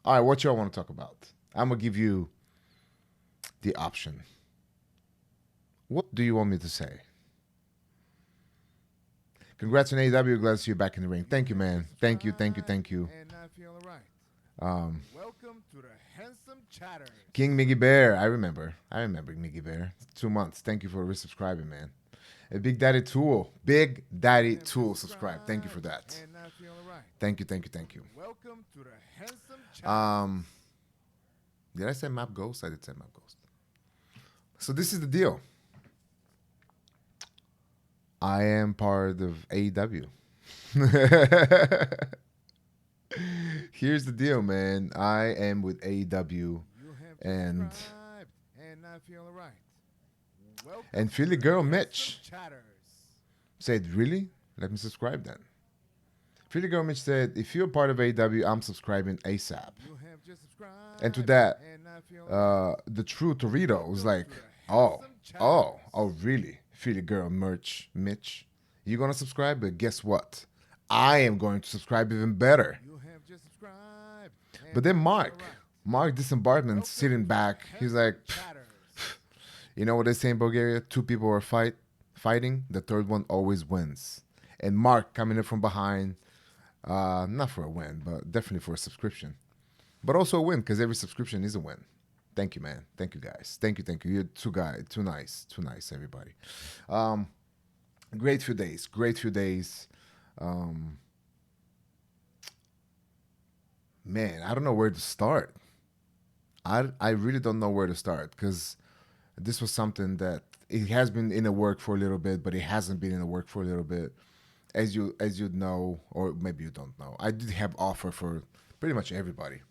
All right, what y'all want to talk about? I'm gonna give you the option. What do you want me to say? Congrats on AEW. Glad to see you back in the ring. Thank you, man. Thank you, thank you, thank you. Welcome to the handsome chatters. King Miggy Bear. I remember Miggy Bear. 2 months. Thank you for resubscribing, man. And Big Daddy Tool. Big Daddy Tool subscribe. Thank you for that. Thank you, thank you, thank you. Welcome to the handsome chatters. Did I say Map Ghost? I did say Map Ghost. So this is the deal. I am part of AEW. Here's the deal, man. I am with AEW, and Philly girl Mitch said, "Really? Let me subscribe then." Philly girl Mitch said, "If you're part of AEW, I'm subscribing ASAP." And to that, the true Torito was like, "Oh, really?" Philly girl Mitch, you're gonna subscribe, but guess what? I am going to subscribe even better. But then Mark Disembarkment sitting back, he's like, you know what they say in Bulgaria? 2 people are fighting, the third one always wins. And Mark coming in from behind, not for a win, but definitely for a subscription. But also a win, because every subscription is a win. Thank you, man. Thank you, guys. Thank you. You're too nice, everybody. Great few days. Man, I don't know where to start. I really don't know where to start, because this was something that it has been in the work for a little bit, but it hasn't been in the work for a little bit. As you know, or maybe you don't know, I did have offer for pretty much everybody.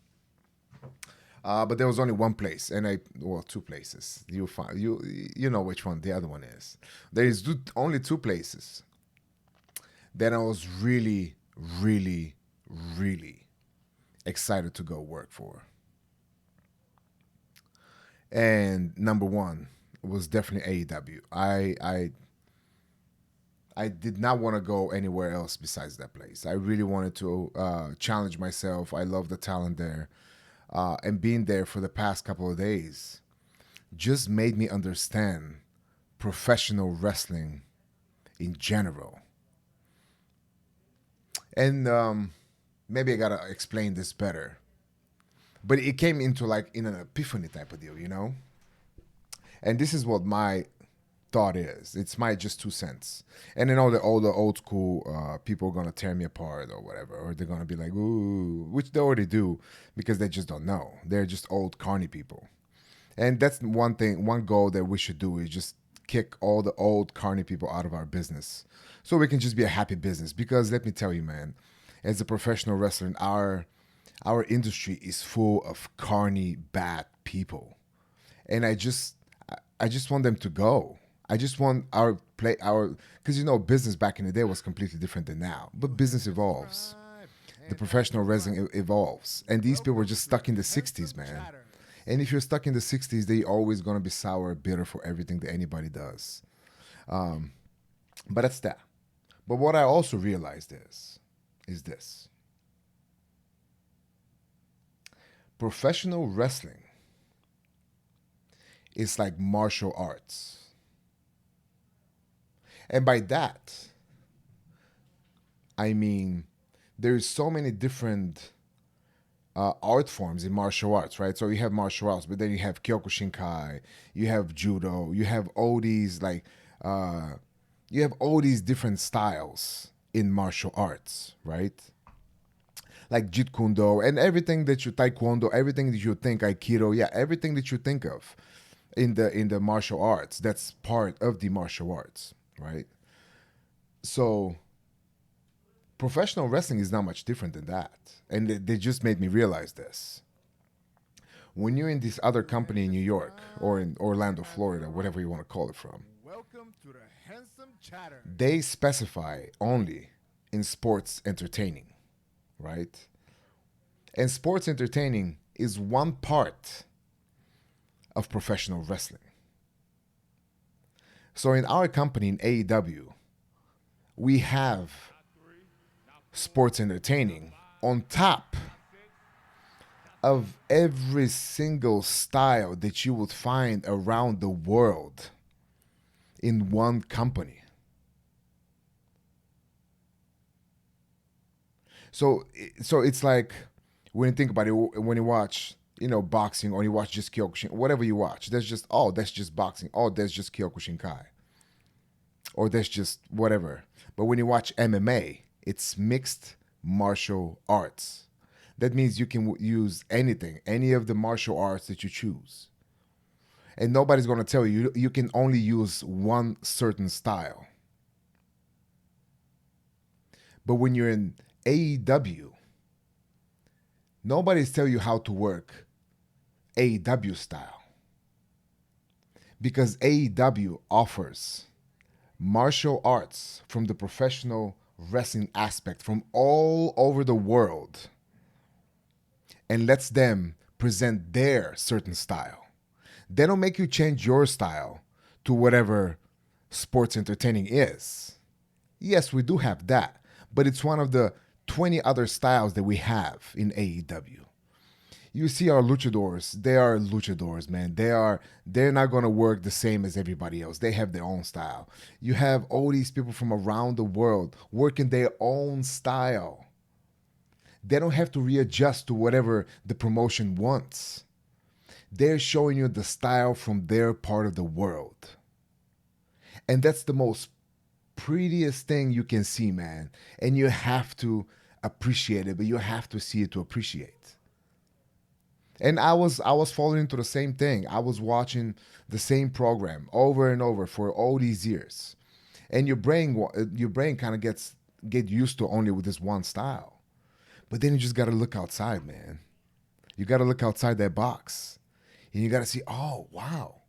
But there was only one place, and 2 places. You know which one the other one is. There is only 2 places that I was really, really, really excited to go work for. And number 1 was definitely AEW. I did not want to go anywhere else besides that place. I really wanted to challenge myself. I love the talent there. And being there for the past couple of days just made me understand professional wrestling in general. And maybe I gotta explain this better. But it came into like in an epiphany type of deal, you know? And this is what my thought is. It's my just 2 cents. And then all the old school people are going to tear me apart or whatever. Or they're going to be like, ooh, which they already do because they just don't know. They're just old carny people. And that's one goal that we should do is just kick all the old carny people out of our business so we can just be a happy business. Because let me tell you, man, as a professional wrestler, our industry is full of carny, bad people. And I just want them to go. I just want because business back in the day was completely different than now. But business evolves. The professional wrestling evolves. And these people were just stuck in the 60s, man. And if you're stuck in the 60s, they're always going to be sour, bitter for everything that anybody does. But that's that. But what I also realized is this. Professional wrestling is like martial arts. And by that, I mean, there's so many different art forms in martial arts, right? So you have martial arts, but then you have Kyokushinkai, you have Judo, you have all these different styles in martial arts, right? Like Jeet Kune Do and everything that you Taekwondo, everything that you think Aikido, yeah, everything that you think of in the martial arts, that's part of the martial arts, right? So professional wrestling is not much different than that. And they just made me realize this. When you're in this other company in New York or in Orlando, Florida, whatever you want to call it from, they specify only in sports entertaining, right? And sports entertaining is one part of professional wrestling. So in our company in AEW, we have sports entertaining on top of every single style that you would find around the world in one company. So it's like when you think about it, when you watch, boxing, or you watch just Kyokushin, whatever you watch, that's just boxing. Oh, that's just Kyokushinkai, or that's just whatever. But when you watch MMA, it's mixed martial arts. That means you can use anything, any of the martial arts that you choose, and nobody's gonna tell you you can only use one certain style. But when you're in AEW, nobody's tell you how to work AEW style, because AEW offers martial arts from the professional wrestling aspect from all over the world and lets them present their certain style. They don't make you change your style to whatever sports entertaining is. Yes, we do have that, but it's one of the 20 other styles that we have in AEW. You see our luchadors, they are luchadors, man. They're not gonna work the same as everybody else. They have their own style. You have all these people from around the world working their own style. They don't have to readjust to whatever the promotion wants. They're showing you the style from their part of the world. And that's the most prettiest thing you can see, man. And you have to appreciate it, but you have to see it to appreciate. And I was falling into the same thing. I was watching the same program over and over for all these years. And your brain kind of get used to only with this one style. But then you just got to look outside, man. You got to look outside that box. And you got to see, oh, wow.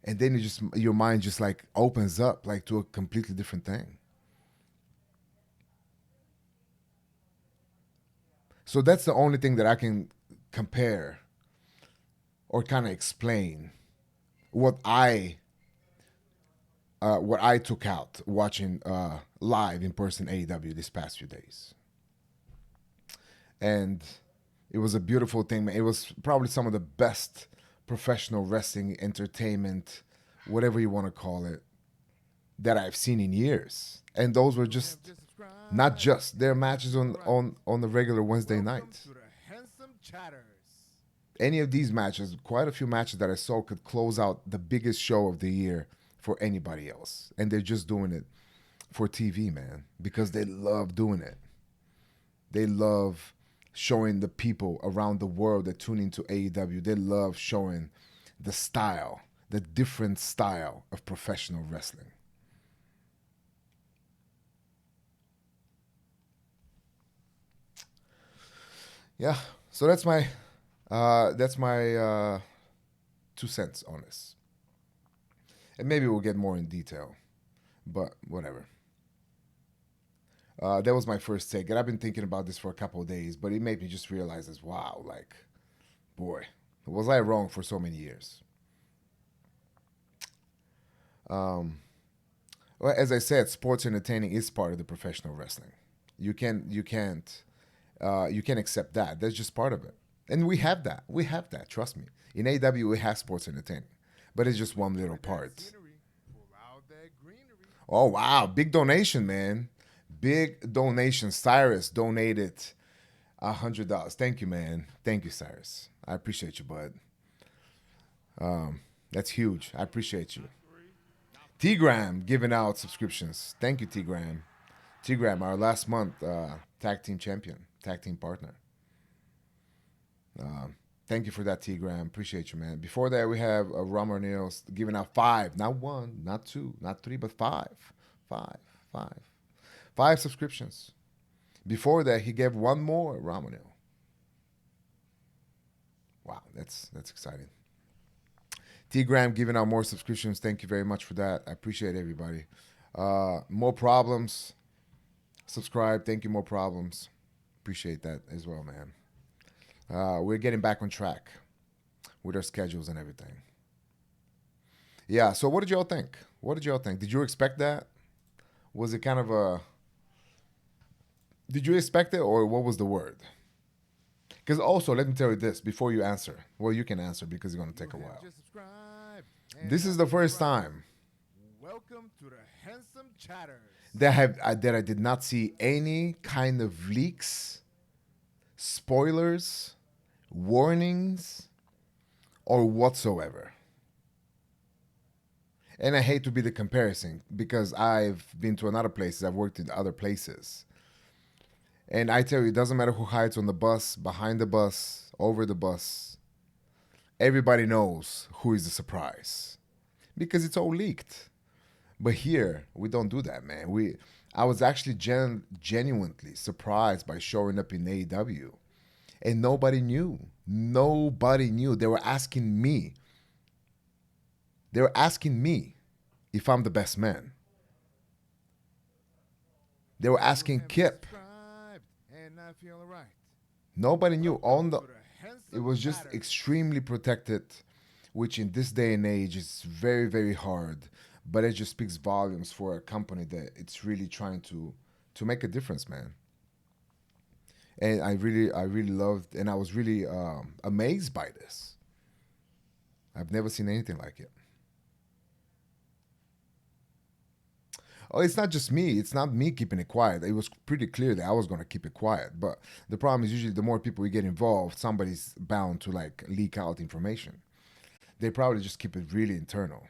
And then your mind just like opens up like to a completely different thing. So that's the only thing that I can compare or kind of explain what I took out watching live in person AEW this past few days. And it was a beautiful thing, man. It was probably some of the best professional wrestling entertainment, whatever you want to call it, that I've seen in years. And those were just not just their matches on the regular Wednesday night. Any of these matches, quite a few matches that I saw could close out the biggest show of the year for anybody else. And they're just doing it for TV, man, because they love doing it. They love showing the people around the world that tune into AEW. They love showing the style, the different style of professional wrestling. Yeah, so that's my 2 cents on this, and maybe we'll get more in detail, but whatever. That was my first take, and I've been thinking about this for a couple of days, but it made me just realize as wow, like, boy, was I wrong for so many years? Um, well, as I said, sports entertaining is part of the professional wrestling. You can't accept that. That's just part of it. And we have that. We have that. Trust me. In AEW, we have sports entertaining, but it's just one little part. Oh wow! Big donation, man. Big donation. Cyrus donated $100. Thank you, man. Thank you, Cyrus. I appreciate you, bud. That's huge. I appreciate you. T-Gram giving out subscriptions. Thank you, T-Gram. T-Gram, our last month tag team champion, tag team partner. Thank you for that, T-Gram. Appreciate you, man. Before that, we have Ramon Niels giving out 5, not 1, not 2, not 3, but 5. 5, 5. 5 subscriptions. Before that, he gave one more, Ramonil. Wow, that's exciting. T-Gram giving out more subscriptions. Thank you very much for that. I appreciate everybody. More problems. Subscribe. Thank you, more problems. Appreciate that as well, man. We're getting back on track with our schedules and everything. Yeah, so what did y'all think? What did y'all think? Did you expect that? Was it kind of a... Did you expect it, or what was the word? Because also, let me tell you this before you answer. Well, you can answer because it's going to take a while. This is the first time Welcome to the Handsome Chatters. that I did not see any kind of leaks, spoilers, warnings, or whatsoever. And I hate to be the comparison because I've been to another places, I've worked in other places. And I tell you, it doesn't matter who hides on the bus, behind the bus, over the bus. Everybody knows who is the surprise because it's all leaked. But here, we don't do that, man. I was actually genuinely surprised by showing up in AEW. And nobody knew. Nobody knew. They were asking me. They were asking me if I'm the best man. They were asking Kip. And I feel right. Nobody knew. It was just Chatters. extremely protected, which in this day and age is very, very hard. But it just speaks volumes for a company that it's really trying to make a difference, man. And I really loved, and I was really amazed by this. I've never seen anything like it. Oh, it's not just me. It's not me keeping it quiet. It was pretty clear that I was going to keep it quiet. But the problem is usually the more people we get involved, somebody's bound to like leak out information. They probably just keep it really internal.